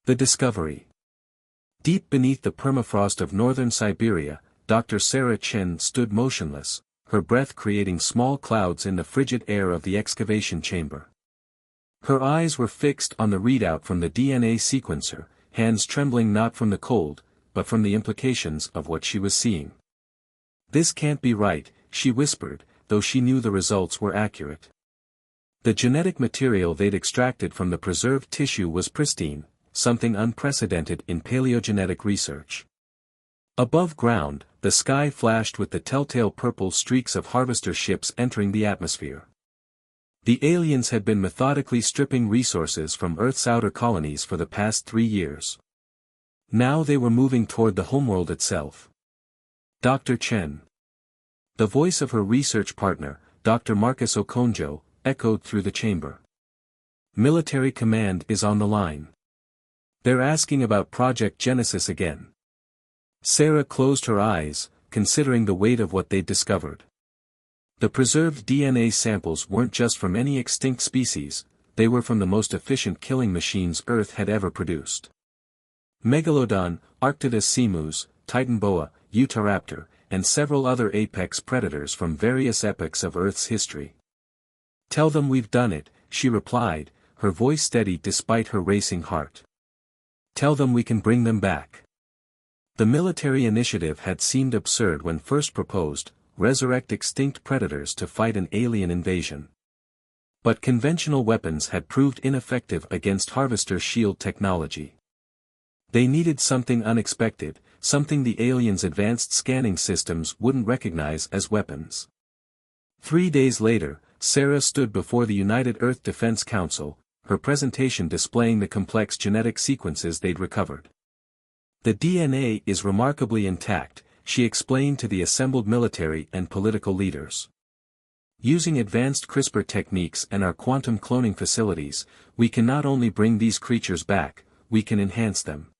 The discovery. Deep beneath the permafrost of northern Siberia, Dr. Sarah Chen stood motionless, her breath creating small clouds in the frigid air of the excavation chamber. Her eyes were fixed on the readout from the DNA sequencer, hands trembling not from the cold, but from the implications of what she was seeing. "This can't be right," she whispered, though she knew the results were accurate. The genetic material they'd extracted from the preserved tissue was pristine, something unprecedented in paleogenetic research. Above ground, the sky flashed with the telltale purple streaks of harvester ships entering the atmosphere. The aliens had been methodically stripping resources from Earth's outer colonies for the past 3 years. Now they were moving toward the homeworld itself. Dr. Chen. The voice of her research partner, Dr. Marcus Okonjo, echoed through the chamber. "Military command is on the line. They're asking about Project Genesis again." Sarah closed her eyes, considering the weight of what they'd discovered. The preserved DNA samples weren't just from any extinct species, they were from the most efficient killing machines Earth had ever produced. Megalodon, Arctodus simus, Titan boa, Utahraptor, and several other apex predators from various epochs of Earth's history. "Tell them we've done it," she replied, her voice steady despite her racing heart. "Tell them we can bring them back." The military initiative had seemed absurd when first proposed, resurrect extinct predators to fight an alien invasion. But conventional weapons had proved ineffective against Harvester shield technology. They needed something unexpected, something the aliens' advanced scanning systems wouldn't recognize as weapons. 3 days later, Sarah stood before the United Earth Defense Council, her presentation displaying the complex genetic sequences they'd recovered. "The DNA is remarkably intact," she explained to the assembled military and political leaders. "Using advanced CRISPR techniques and our quantum cloning facilities, we can not only bring these creatures back, we can enhance them."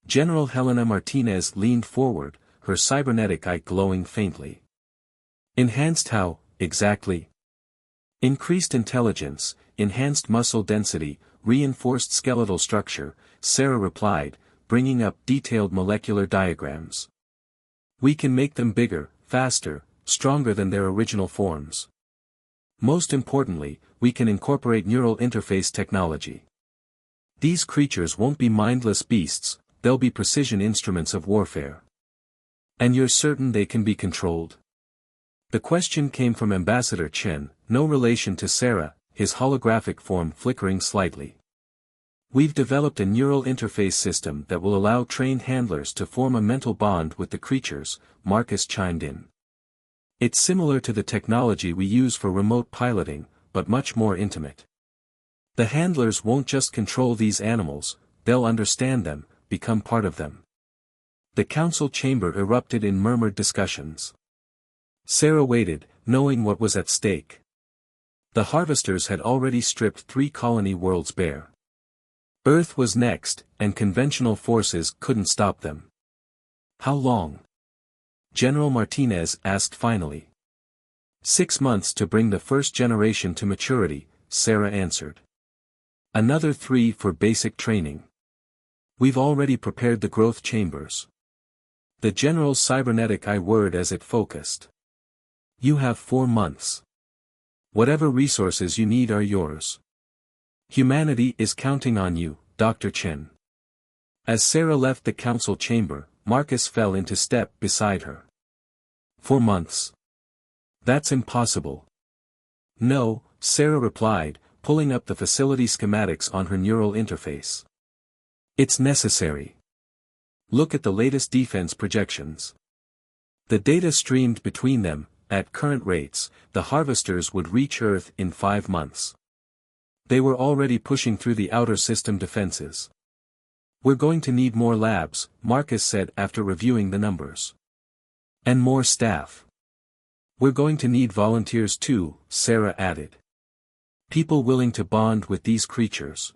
General Helena Martinez leaned forward, her cybernetic eye glowing faintly. "Enhanced how, exactly?" "Increased intelligence, enhanced muscle density, reinforced skeletal structure," Sarah replied, bringing up detailed molecular diagrams. "We can make them bigger, faster, stronger than their original forms. Most importantly, we can incorporate neural interface technology. These creatures won't be mindless beasts, they'll be precision instruments of warfare." "And you're certain they can be controlled?" The question came from Ambassador Chen, no relation to Sarah, his holographic form flickering slightly. "We've developed a neural interface system that will allow trained handlers to form a mental bond with the creatures," Marcus chimed in. "It's similar to the technology we use for remote piloting, but much more intimate. The handlers won't just control these animals, they'll understand them, become part of them." The council chamber erupted in murmured discussions. Sarah waited, knowing what was at stake. The harvesters had already stripped 3 colony worlds bare. Earth was next, and conventional forces couldn't stop them. "How long?" General Martinez asked finally. 6 months to bring the first generation to maturity," Sarah answered. "Another 3 for basic training. We've already prepared the growth chambers." The general's cybernetic eye whirred as it focused. "You have 4 months. Whatever resources you need are yours. Humanity is counting on you, Dr. Chen." As Sarah left the council chamber, Marcus fell into step beside her. 4 months. That's impossible." "No," Sarah replied, pulling up the facility schematics on her neural interface. "It's necessary. Look at the latest defense projections." The data streamed between them. At current rates, the harvesters would reach Earth in 5 months. They were already pushing through the outer system defenses. "We're going to need more labs," Marcus said after reviewing the numbers. "And more staff. We're going to need volunteers too," Sarah added. "People willing to bond with these creatures.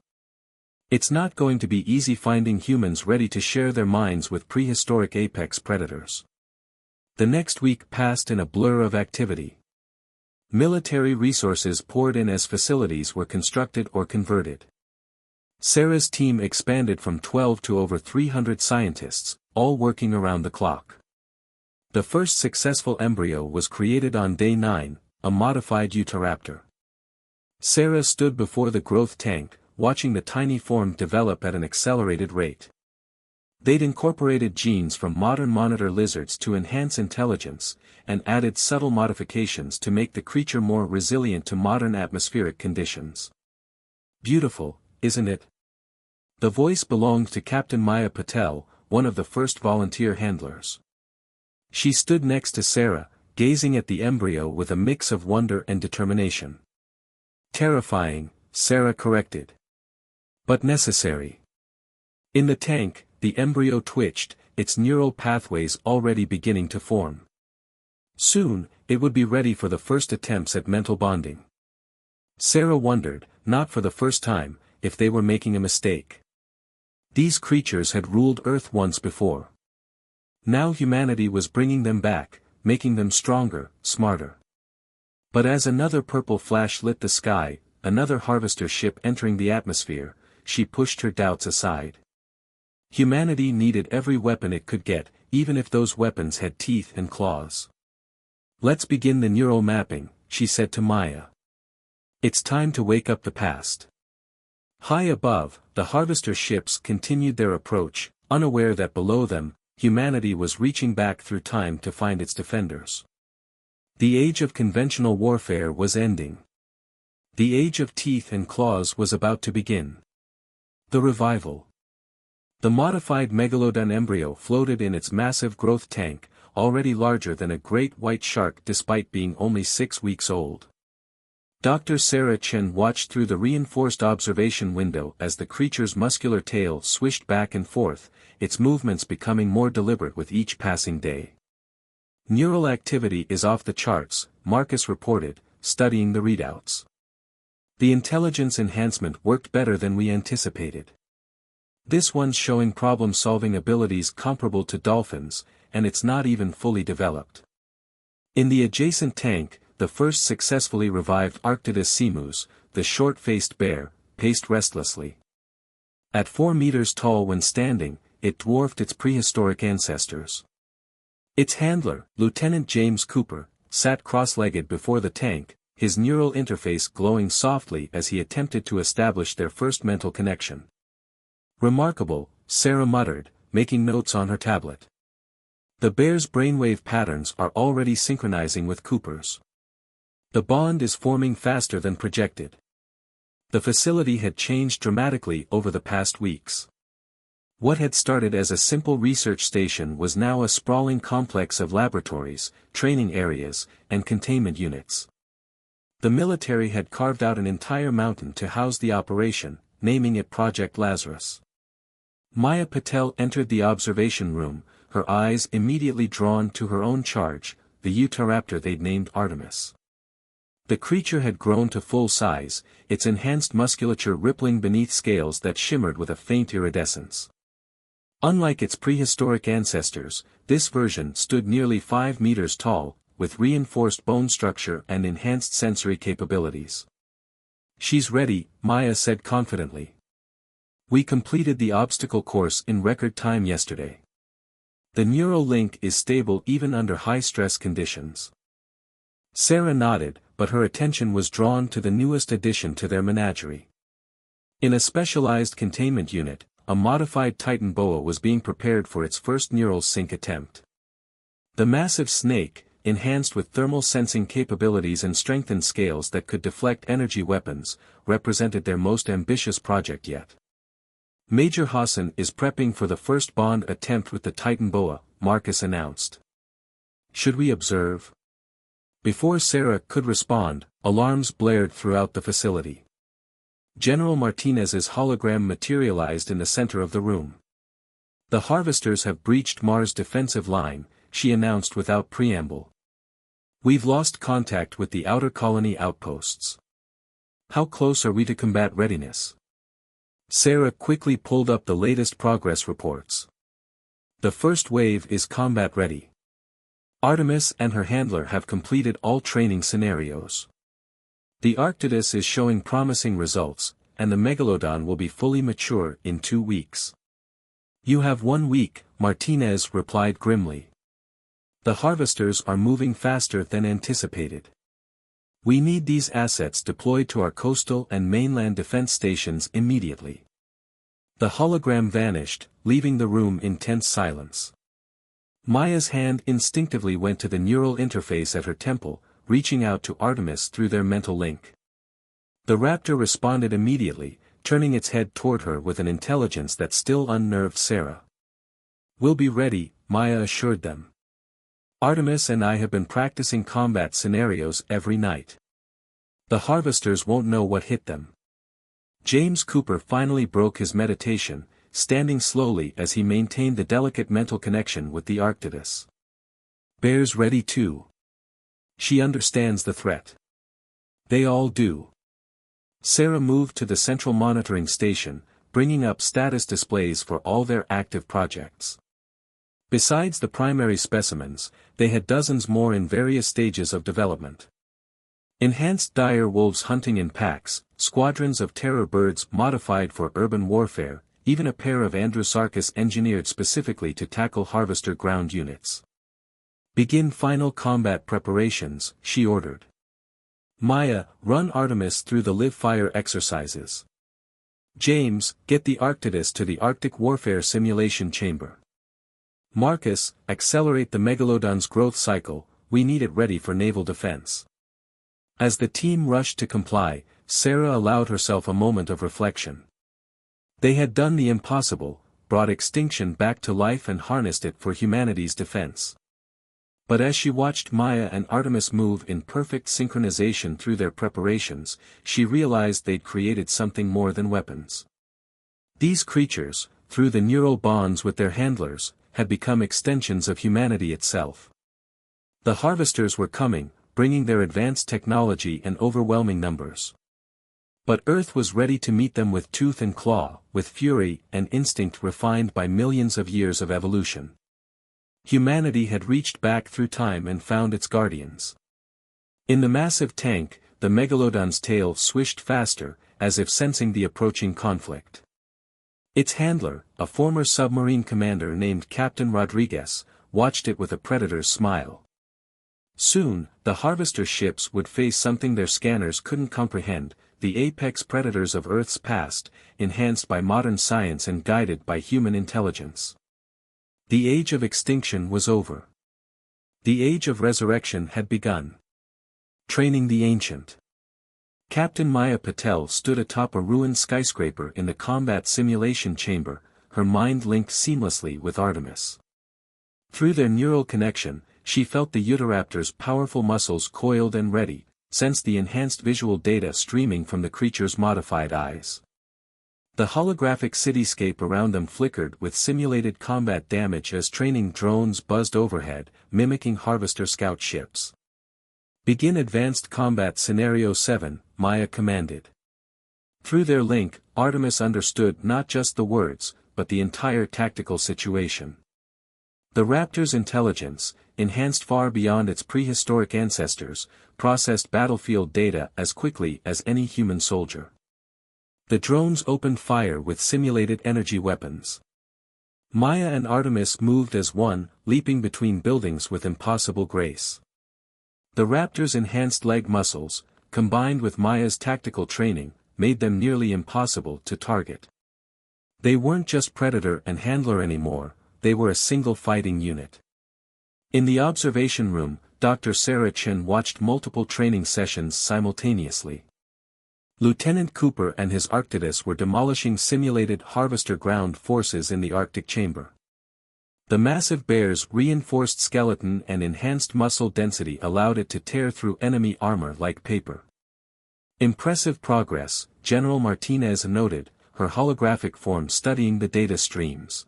It's not going to be easy finding humans ready to share their minds with prehistoric apex predators." The next week passed in a blur of activity. Military resources poured in as facilities were constructed or converted. Sarah's team expanded from 12 to over 300 scientists, all working around the clock. The first successful embryo was created on day 9, a modified Utahraptor. Sarah stood before the growth tank, watching the tiny form develop at an accelerated rate. They'd incorporated genes from modern monitor lizards to enhance intelligence, and added subtle modifications to make the creature more resilient to modern atmospheric conditions. Beautiful, isn't it? The voice belonged to Captain Maya Patel, one of the first volunteer handlers. She stood next to Sarah, gazing at the embryo with a mix of wonder and determination. Terrifying, Sarah corrected. But necessary. In the tank, the embryo twitched, its neural pathways already beginning to form. Soon, it would be ready for the first attempts at mental bonding. Sarah wondered, not for the first time, if they were making a mistake. These creatures had ruled Earth once before. Now humanity was bringing them back, making them stronger, smarter. But as another purple flash lit the sky, another harvester ship entering the atmosphere, she pushed her doubts aside. Humanity needed every weapon it could get, even if those weapons had teeth and claws. Let's begin the neural mapping, she said to Maya. It's time to wake up the past. High above, the harvester ships continued their approach, unaware that below them, humanity was reaching back through time to find its defenders. The age of conventional warfare was ending. The age of teeth and claws was about to begin. The revival. The modified megalodon embryo floated in its massive growth tank, already larger than a great white shark despite being only 6 weeks old. Dr. Sarah Chen watched through the reinforced observation window as the creature's muscular tail swished back and forth, its movements becoming more deliberate with each passing day. Neural activity is off the charts, Marcus reported, studying the readouts. The intelligence enhancement worked better than we anticipated. This one's showing problem-solving abilities comparable to dolphins, and it's not even fully developed. In the adjacent tank, the first successfully revived Arctidus simus, the short-faced bear, paced restlessly. At 4 meters tall when standing, it dwarfed its prehistoric ancestors. Its handler, Lieutenant James Cooper, sat cross-legged before the tank, his neural interface glowing softly as he attempted to establish their first mental connection. Remarkable, Sarah muttered, making notes on her tablet. The bear's brainwave patterns are already synchronizing with Cooper's. The bond is forming faster than projected. The facility had changed dramatically over the past weeks. What had started as a simple research station was now a sprawling complex of laboratories, training areas, and containment units. The military had carved out an entire mountain to house the operation, naming it Project Lazarus. Maya Patel entered the observation room, her eyes immediately drawn to her own charge, the Utahraptor they'd named Artemis. The creature had grown to full size, its enhanced musculature rippling beneath scales that shimmered with a faint iridescence. Unlike its prehistoric ancestors, this version stood nearly 5 meters tall, with reinforced bone structure and enhanced sensory capabilities. She's ready, Maya said confidently. We completed the obstacle course in record time yesterday. The neural link is stable even under high-stress conditions. Sarah nodded, but her attention was drawn to the newest addition to their menagerie. In a specialized containment unit, a modified Titan boa was being prepared for its first neural sync attempt. The massive snake, enhanced with thermal sensing capabilities and strengthened scales that could deflect energy weapons, represented their most ambitious project yet. Major Hassan is prepping for the first bond attempt with the Titan boa, Marcus announced. Should we observe? Before Sarah could respond, alarms blared throughout the facility. General Martinez's hologram materialized in the center of the room. The harvesters have breached Mars' defensive line, she announced without preamble. We've lost contact with the outer colony outposts. How close are we to combat readiness? Sarah quickly pulled up the latest progress reports. The first wave is combat ready. Artemis and her handler have completed all training scenarios. The Arctidus is showing promising results, and the megalodon will be fully mature in 2 weeks. You have 1 week, Martinez replied grimly. The harvesters are moving faster than anticipated. We need these assets deployed to our coastal and mainland defense stations immediately. The hologram vanished, leaving the room in tense silence. Maya's hand instinctively went to the neural interface at her temple, reaching out to Artemis through their mental link. The raptor responded immediately, turning its head toward her with an intelligence that still unnerved Sarah. We'll be ready, Maya assured them. Artemis and I have been practicing combat scenarios every night. The harvesters won't know what hit them. James Cooper finally broke his meditation, standing slowly as he maintained the delicate mental connection with the Arctidus. Bear's ready too. She understands the threat. They all do. Sarah moved to the central monitoring station, bringing up status displays for all their active projects. Besides the primary specimens, they had dozens more in various stages of development. Enhanced dire wolves hunting in packs, squadrons of terror birds modified for urban warfare, even a pair of Andrewsarchus engineered specifically to tackle harvester ground units. Begin final combat preparations, she ordered. Maya, run Artemis through the live fire exercises. James, get the Arctidus to the Arctic Warfare Simulation Chamber. Marcus, accelerate the megalodon's growth cycle, we need it ready for naval defense. As the team rushed to comply, Sarah allowed herself a moment of reflection. They had done the impossible, brought extinction back to life and harnessed it for humanity's defense. But as she watched Maya and Artemis move in perfect synchronization through their preparations, she realized they'd created something more than weapons. These creatures, through the neural bonds with their handlers, had become extensions of humanity itself. The harvesters were coming, bringing their advanced technology and overwhelming numbers. But Earth was ready to meet them with tooth and claw, with fury and instinct refined by millions of years of evolution. Humanity had reached back through time and found its guardians. In the massive tank, the megalodon's tail swished faster, as if sensing the approaching conflict. Its handler, a former submarine commander named Captain Rodriguez, watched it with a predator's smile. Soon, the harvester ships would face something their scanners couldn't comprehend, the apex predators of Earth's past, enhanced by modern science and guided by human intelligence. The age of extinction was over. The age of resurrection had begun. Training the ancient. Captain Maya Patel stood atop a ruined skyscraper in the combat simulation chamber, her mind linked seamlessly with Artemis. Through their neural connection, she felt the Utahraptor's powerful muscles coiled and ready, sensed the enhanced visual data streaming from the creature's modified eyes. The holographic cityscape around them flickered with simulated combat damage as training drones buzzed overhead, mimicking harvester scout ships. Begin Advanced Combat Scenario 7, Maya commanded. Through their link, Artemis understood not just the words, but the entire tactical situation. The raptor's intelligence, enhanced far beyond its prehistoric ancestors, processed battlefield data as quickly as any human soldier. The drones opened fire with simulated energy weapons. Maya and Artemis moved as one, leaping between buildings with impossible grace. The raptor's enhanced leg muscles, combined with Maya's tactical training, made them nearly impossible to target. They weren't just predator and handler anymore, they were a single fighting unit. In the observation room, Dr. Sarah Chen watched multiple training sessions simultaneously. Lieutenant Cooper and his Arctidus were demolishing simulated harvester ground forces in the Arctic chamber. The massive bear's reinforced skeleton and enhanced muscle density allowed it to tear through enemy armor like paper. Impressive progress, General Martinez noted, her holographic form studying the data streams.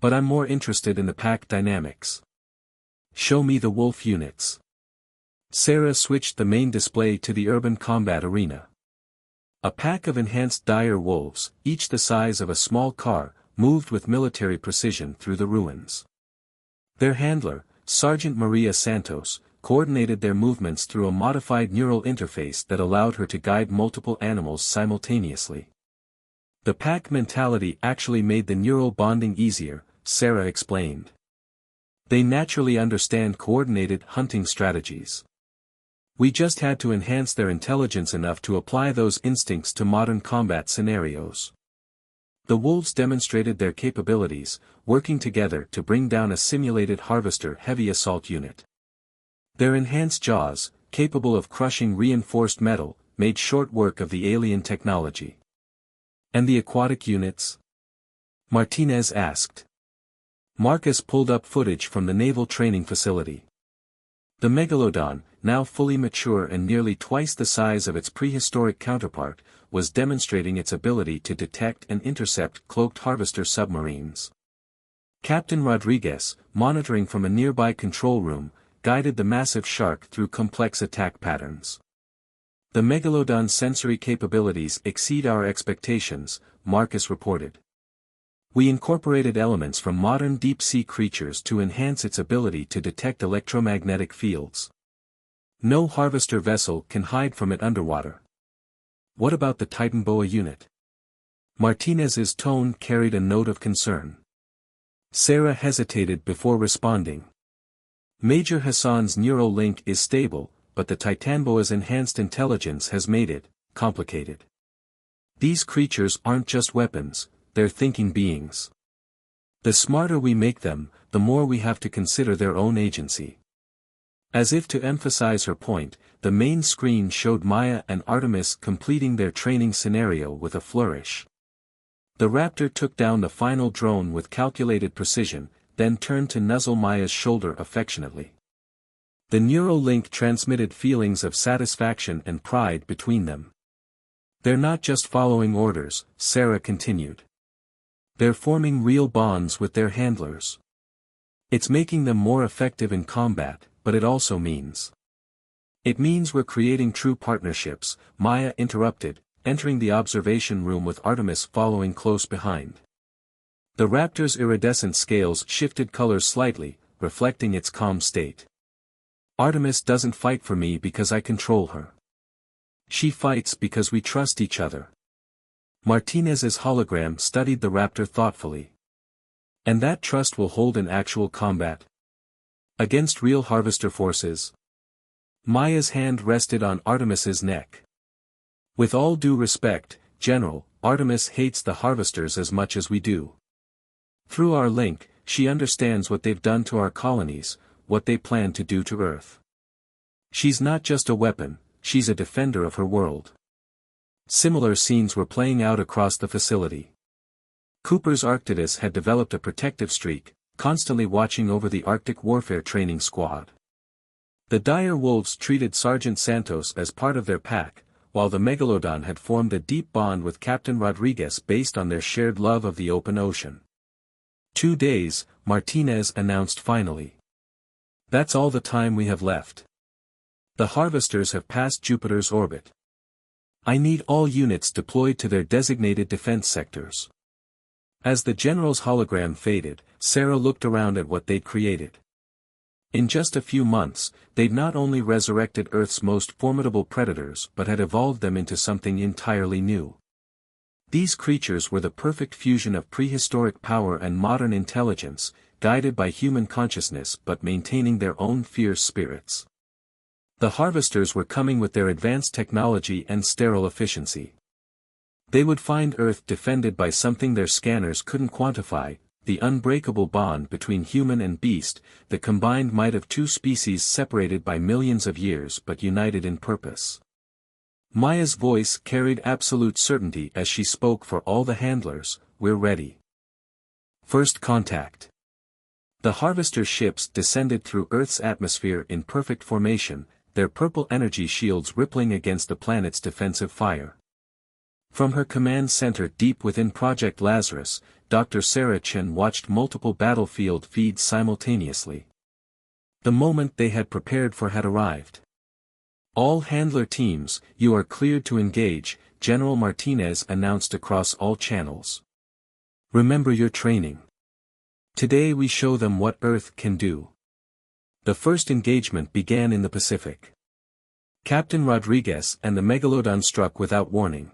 But I'm more interested in the pack dynamics. Show me the wolf units. Sarah switched the main display to the urban combat arena. A pack of enhanced dire wolves, each the size of a small car, moved with military precision through the ruins. Their handler, Sergeant Maria Santos, coordinated their movements through a modified neural interface that allowed her to guide multiple animals simultaneously. The pack mentality actually made the neural bonding easier, Sarah explained. They naturally understand coordinated hunting strategies. We just had to enhance their intelligence enough to apply those instincts to modern combat scenarios. The wolves demonstrated their capabilities, working together to bring down a simulated harvester heavy assault unit. Their enhanced jaws, capable of crushing reinforced metal, made short work of the alien technology. And the aquatic units? Martinez asked. Marcus pulled up footage from the naval training facility. The megalodon, now fully mature and nearly twice the size of its prehistoric counterpart, was demonstrating its ability to detect and intercept cloaked harvester submarines. Captain Rodriguez, monitoring from a nearby control room, guided the massive shark through complex attack patterns. The megalodon's sensory capabilities exceed our expectations, Marcus reported. We incorporated elements from modern deep-sea creatures to enhance its ability to detect electromagnetic fields. No harvester vessel can hide from it underwater. What about the Titan boa unit? Martinez's tone carried a note of concern. Sarah hesitated before responding. Major Hassan's neural link is stable, but the Titanboa's enhanced intelligence has made it complicated. These creatures aren't just weapons, they're thinking beings. The smarter we make them, the more we have to consider their own agency. As if to emphasize her point, the main screen showed Maya and Artemis completing their training scenario with a flourish. The Raptor took down the final drone with calculated precision, then turned to nuzzle Maya's shoulder affectionately. The neural link transmitted feelings of satisfaction and pride between them. They're not just following orders, Sarah continued. They're forming real bonds with their handlers. It's making them more effective in combat, but it also means. It means we're creating true partnerships, Maya interrupted, entering the observation room with Artemis following close behind. The raptor's iridescent scales shifted colors slightly, reflecting its calm state. Artemis doesn't fight for me because I control her. She fights because we trust each other. Martinez's hologram studied the raptor thoughtfully. And that trust will hold in actual combat? Against real harvester forces? Maya's hand rested on Artemis's neck. With all due respect, General, Artemis hates the harvesters as much as we do. Through our link, she understands what they've done to our colonies, what they plan to do to Earth. She's not just a weapon, she's a defender of her world. Similar scenes were playing out across the facility. Cooper's Arctidus had developed a protective streak, constantly watching over the Arctic Warfare Training Squad. The dire wolves treated Sergeant Santos as part of their pack, while the Megalodon had formed a deep bond with Captain Rodriguez based on their shared love of the open ocean. 2 days, Martinez announced finally. That's all the time we have left. The harvesters have passed Jupiter's orbit. I need all units deployed to their designated defense sectors. As the general's hologram faded, Sarah looked around at what they'd created. In just a few months, they'd not only resurrected Earth's most formidable predators but had evolved them into something entirely new. These creatures were the perfect fusion of prehistoric power and modern intelligence, guided by human consciousness but maintaining their own fierce spirits. The harvesters were coming with their advanced technology and sterile efficiency. They would find Earth defended by something their scanners couldn't quantify, the unbreakable bond between human and beast, the combined might of two species separated by millions of years but united in purpose. Maya's voice carried absolute certainty as she spoke for all the handlers, we're ready. First contact. The harvester ships descended through Earth's atmosphere in perfect formation, their purple energy shields rippling against the planet's defensive fire. From her command center deep within Project Lazarus, Dr. Sarah Chen watched multiple battlefield feeds simultaneously. The moment they had prepared for had arrived. All handler teams, you are cleared to engage, General Martinez announced across all channels. Remember your training. Today we show them what Earth can do. The first engagement began in the Pacific. Captain Rodriguez and the Megalodon struck without warning.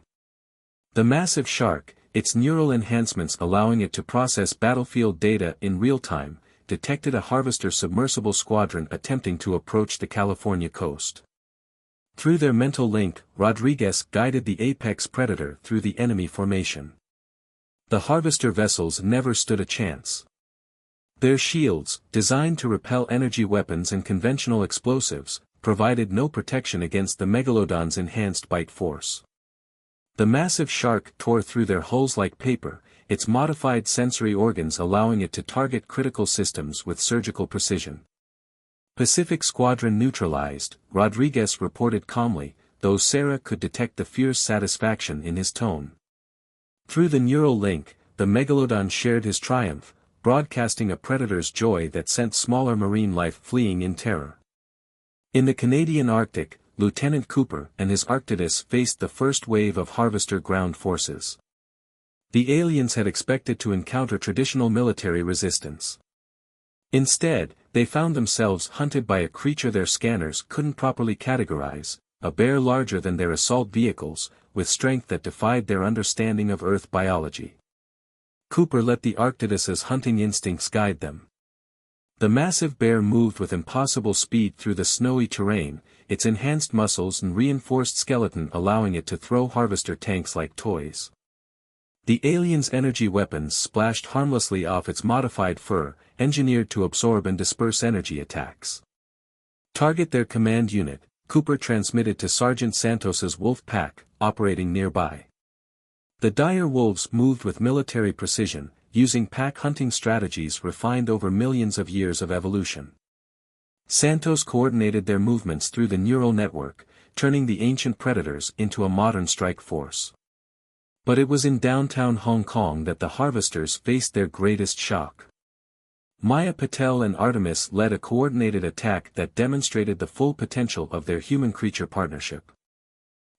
The massive shark, its neural enhancements allowing it to process battlefield data in real time, detected a Harvester submersible squadron attempting to approach the California coast. Through their mental link, Rodriguez guided the apex predator through the enemy formation. The Harvester vessels never stood a chance. Their shields, designed to repel energy weapons and conventional explosives, provided no protection against the Megalodon's enhanced bite force. The massive shark tore through their hulls like paper, its modified sensory organs allowing it to target critical systems with surgical precision. Pacific Squadron neutralized, Rodriguez reported calmly, though Sarah could detect the fierce satisfaction in his tone. Through the neural link, the Megalodon shared his triumph, broadcasting a predator's joy that sent smaller marine life fleeing in terror. In the Canadian Arctic, Lieutenant Cooper and his Arctidus faced the first wave of Harvester ground forces. The aliens had expected to encounter traditional military resistance. Instead, they found themselves hunted by a creature their scanners couldn't properly categorize, a bear larger than their assault vehicles, with strength that defied their understanding of Earth biology. Cooper let the Arctidus's hunting instincts guide them. The massive bear moved with impossible speed through the snowy terrain, its enhanced muscles and reinforced skeleton allowing it to throw Harvester tanks like toys. The alien's energy weapons splashed harmlessly off its modified fur, engineered to absorb and disperse energy attacks. Target their command unit, Cooper transmitted to Sergeant Santos's wolf pack, operating nearby. The dire wolves moved with military precision, using pack hunting strategies refined over millions of years of evolution. Santos coordinated their movements through the neural network, turning the ancient predators into a modern strike force. But it was in downtown Hong Kong that the Harvesters faced their greatest shock. Maya Patel and Artemis led a coordinated attack that demonstrated the full potential of their human-creature partnership.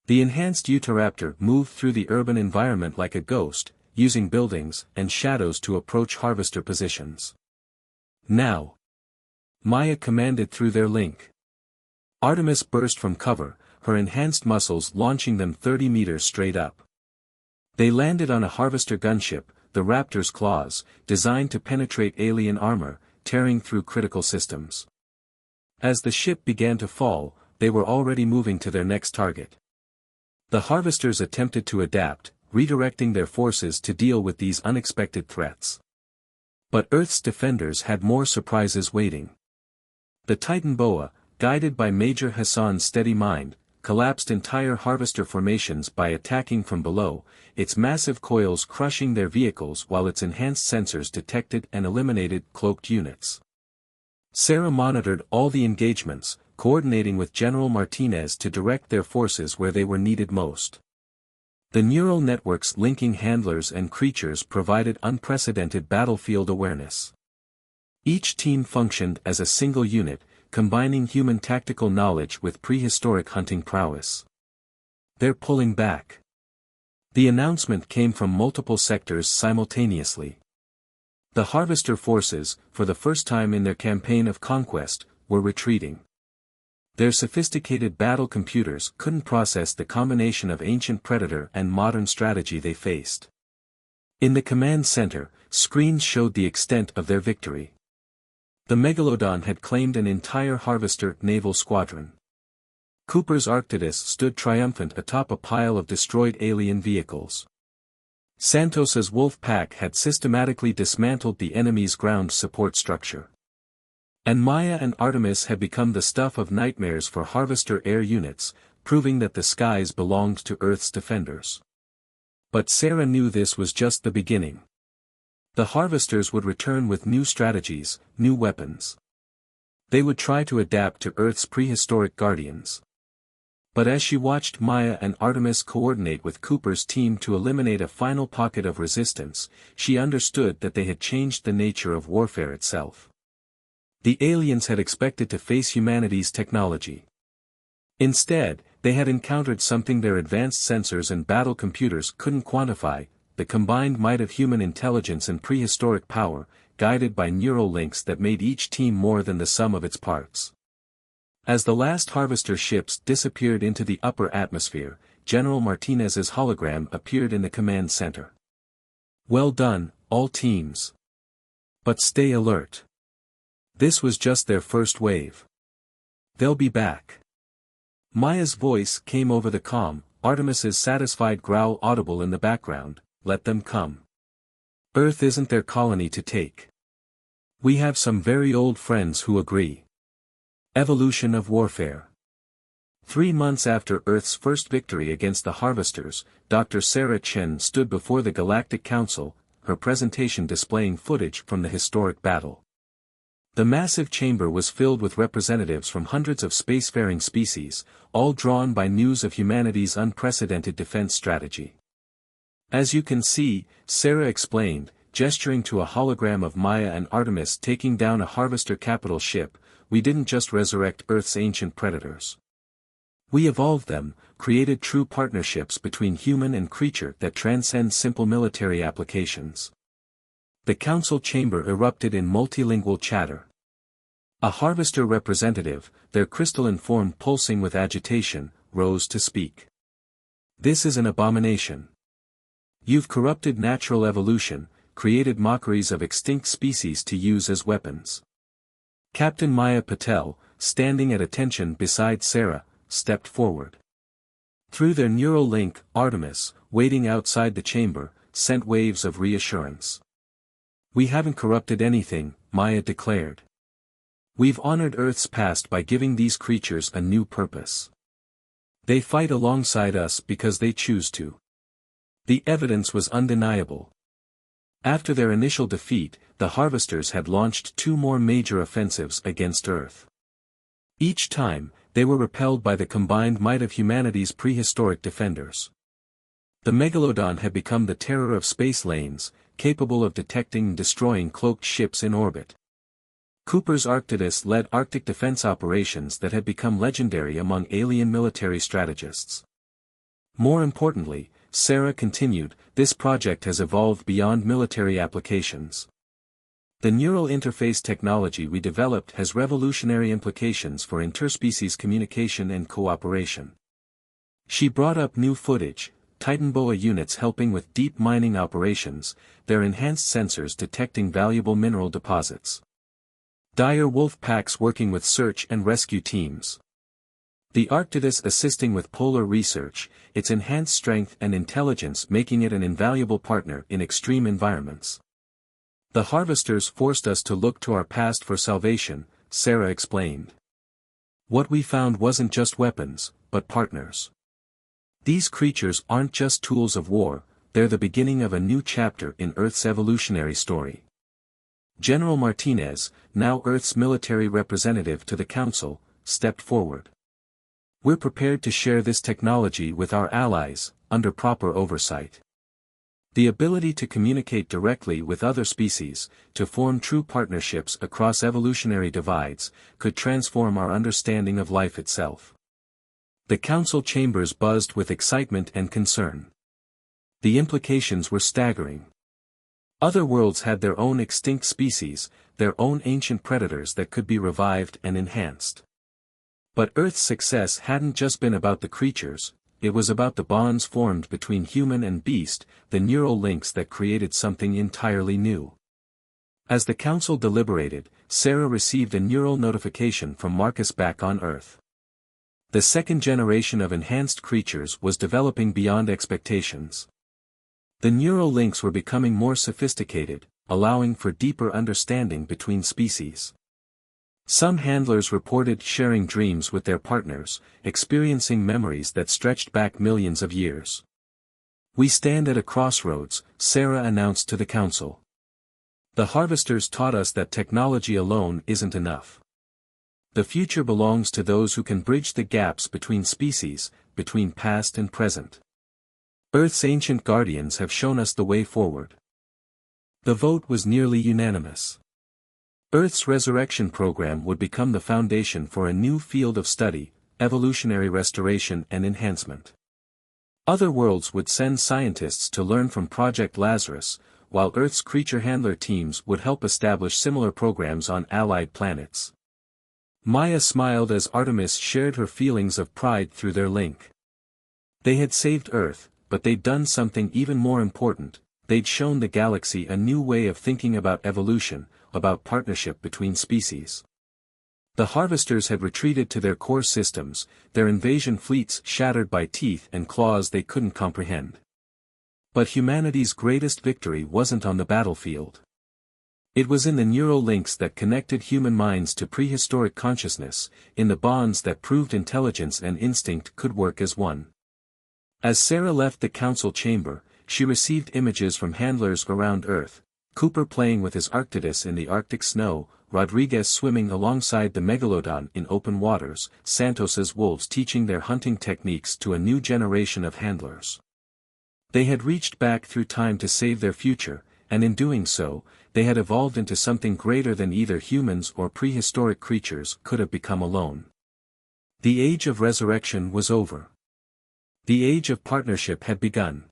The enhanced Utahraptor moved through the urban environment like a ghost, using buildings and shadows to approach Harvester positions. Now, Maya commanded through their link. Artemis burst from cover, her enhanced muscles launching them 30 meters straight up. They landed on a Harvester gunship, the Raptor's Claws, designed to penetrate alien armor, tearing through critical systems. As the ship began to fall, they were already moving to their next target. The Harvesters attempted to adapt, redirecting their forces to deal with these unexpected threats. But Earth's defenders had more surprises waiting. The Titan Boa, guided by Major Hassan's steady mind, collapsed entire Harvester formations by attacking from below, its massive coils crushing their vehicles while its enhanced sensors detected and eliminated cloaked units. Sarah monitored all the engagements, coordinating with General Martinez to direct their forces where they were needed most. The neural networks linking handlers and creatures provided unprecedented battlefield awareness. Each team functioned as a single unit, combining human tactical knowledge with prehistoric hunting prowess. They're pulling back. The announcement came from multiple sectors simultaneously. The Harvester forces, for the first time in their campaign of conquest, were retreating. Their sophisticated battle computers couldn't process the combination of ancient predator and modern strategy they faced. In the command center, screens showed the extent of their victory. The Megalodon had claimed an entire Harvester naval squadron. Cooper's Arctidus stood triumphant atop a pile of destroyed alien vehicles. Santos's wolf pack had systematically dismantled the enemy's ground support structure. And Maya and Artemis had become the stuff of nightmares for Harvester air units, proving that the skies belonged to Earth's defenders. But Sarah knew this was just the beginning. The Harvesters would return with new strategies, new weapons. They would try to adapt to Earth's prehistoric guardians. But as she watched Maya and Artemis coordinate with Cooper's team to eliminate a final pocket of resistance, she understood that they had changed the nature of warfare itself. The aliens had expected to face humanity's technology. Instead, they had encountered something their advanced sensors and battle computers couldn't quantify: the combined might of human intelligence and prehistoric power, guided by neural links that made each team more than the sum of its parts. As the last harvester ships disappeared into the upper atmosphere, General Martinez's hologram appeared in the command center. "Well done, all teams. But stay alert. This was just their first wave. They'll be back." Maya's voice came over the comm, Artemis's satisfied growl audible in the background. "Let them come. Earth isn't their colony to take. We have some very old friends who agree." Evolution of warfare. 3 months after Earth's first victory against the Harvesters, Dr. Sarah Chen stood before the Galactic Council, her presentation displaying footage from the historic battle. The massive chamber was filled with representatives from hundreds of spacefaring species, all drawn by news of humanity's unprecedented defense strategy. "As you can see," Sarah explained, gesturing to a hologram of Maya and Artemis taking down a harvester capital ship, "we didn't just resurrect Earth's ancient predators. We evolved them, created true partnerships between human and creature that transcend simple military applications." The council chamber erupted in multilingual chatter. A harvester representative, their crystalline form pulsing with agitation, rose to speak. "This is an abomination. You've corrupted natural evolution, created mockeries of extinct species to use as weapons." Captain Maya Patel, standing at attention beside Sarah, stepped forward. Through their neural link, Artemis, waiting outside the chamber, sent waves of reassurance. "We haven't corrupted anything," Maya declared. "We've honored Earth's past by giving these creatures a new purpose. They fight alongside us because they choose to." The evidence was undeniable. After their initial defeat, the Harvesters had launched 2 more major offensives against Earth. Each time, they were repelled by the combined might of humanity's prehistoric defenders. The Megalodon had become the terror of space lanes, capable of detecting and destroying cloaked ships in orbit. Cooper's Arctidus led Arctic defense operations that had become legendary among alien military strategists. More importantly, Sarah continued, "This project has evolved beyond military applications. The neural interface technology we developed has revolutionary implications for interspecies communication and cooperation." She brought up new footage, Titanboa units helping with deep mining operations, their enhanced sensors detecting valuable mineral deposits. Dire wolf packs working with search and rescue teams. The Arctidus assisting with polar research, its enhanced strength and intelligence making it an invaluable partner in extreme environments. "The Harvesters forced us to look to our past for salvation," Sarah explained. "What we found wasn't just weapons, but partners. These creatures aren't just tools of war, they're the beginning of a new chapter in Earth's evolutionary story." General Martinez, now Earth's military representative to the Council, stepped forward. "We're prepared to share this technology with our allies, under proper oversight. The ability to communicate directly with other species, to form true partnerships across evolutionary divides, could transform our understanding of life itself." The council chambers buzzed with excitement and concern. The implications were staggering. Other worlds had their own extinct species, their own ancient predators that could be revived and enhanced. But Earth's success hadn't just been about the creatures, it was about the bonds formed between human and beast, the neural links that created something entirely new. As the council deliberated, Sarah received a neural notification from Marcus back on Earth. The second generation of enhanced creatures was developing beyond expectations. The neural links were becoming more sophisticated, allowing for deeper understanding between species. Some handlers reported sharing dreams with their partners, experiencing memories that stretched back millions of years. "We stand at a crossroads," Sarah announced to the council. "The Harvesters taught us that technology alone isn't enough. The future belongs to those who can bridge the gaps between species, between past and present. Earth's ancient guardians have shown us the way forward." The vote was nearly unanimous. Earth's resurrection program would become the foundation for a new field of study, evolutionary restoration and enhancement. Other worlds would send scientists to learn from Project Lazarus, while Earth's creature handler teams would help establish similar programs on allied planets. Maya smiled as Artemis shared her feelings of pride through their link. They had saved Earth, but they'd done something even more important. They'd shown the galaxy a new way of thinking about evolution, about partnership between species. The Harvesters had retreated to their core systems, their invasion fleets shattered by teeth and claws they couldn't comprehend. But humanity's greatest victory wasn't on the battlefield. It was in the neural links that connected human minds to prehistoric consciousness, in the bonds that proved intelligence and instinct could work as one. As Sarah left the council chamber, she received images from handlers around Earth, Cooper playing with his Arctidus in the Arctic snow, Rodriguez swimming alongside the Megalodon in open waters, Santos's wolves teaching their hunting techniques to a new generation of handlers. They had reached back through time to save their future, and in doing so, they had evolved into something greater than either humans or prehistoric creatures could have become alone. The age of resurrection was over. The age of partnership had begun.